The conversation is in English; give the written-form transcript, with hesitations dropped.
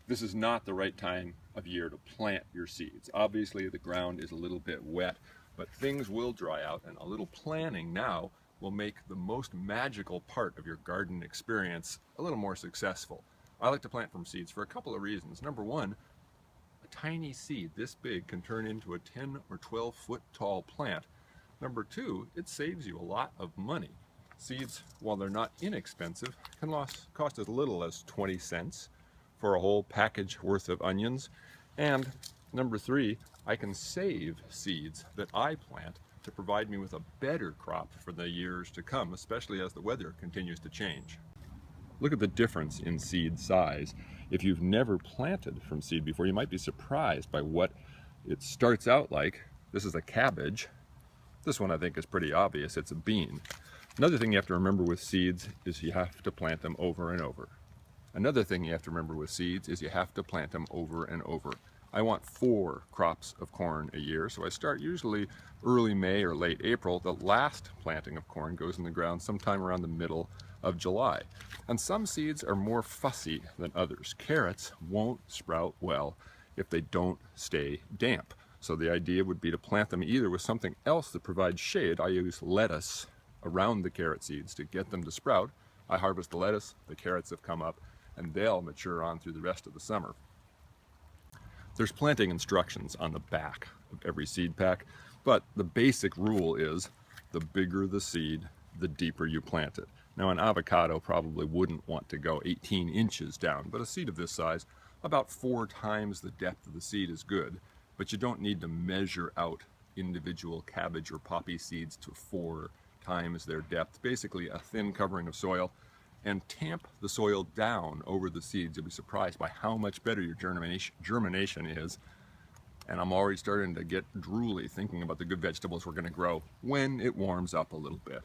This is not the right time of year to plant your seeds. Obviously the ground is a little bit wet, but things will dry out, and a little planning now will make the most magical part of your garden experience a little more successful. I like to plant from seeds for a couple of reasons. Number one, a tiny seed this big can turn into a 10 or 12 foot tall plant. Number two, it saves you a lot of money. Seeds, while they're not inexpensive, can cost as little as 20 cents for a whole package worth of onions. And number three, I can save seeds that I plant to provide me with a better crop for the years to come, especially as the weather continues to change. Look at the difference in seed size. If you've never planted from seed before, you might be surprised by what it starts out like. This is a cabbage. This one I think is pretty obvious, it's a bean. Another thing you have to remember with seeds is you have to plant them over and over. Another thing you have to remember with seeds is you have to plant them over and over. I want 4 crops of corn a year, so I start usually early May or late April. The last planting of corn goes in the ground sometime around the middle of July. And some seeds are more fussy than others. Carrots won't sprout well if they don't stay damp. So the idea would be to plant them either with something else that provides shade. I use lettuce around the carrot seeds to get them to sprout. I harvest the lettuce, the carrots have come up, and they'll mature on through the rest of the summer. There's planting instructions on the back of every seed pack, but the basic rule is the bigger the seed, the deeper you plant it. Now an avocado probably wouldn't want to go 18 inches down, but a seed of this size, about 4 times the depth of the seed is good, but you don't need to measure out individual cabbage or poppy seeds to 4 times their depth. Basically a thin covering of soil, and tamp the soil down over the seeds. You'll be surprised by how much better your germination is. And I'm already starting to get drooly thinking about the good vegetables we're going to grow when it warms up a little bit.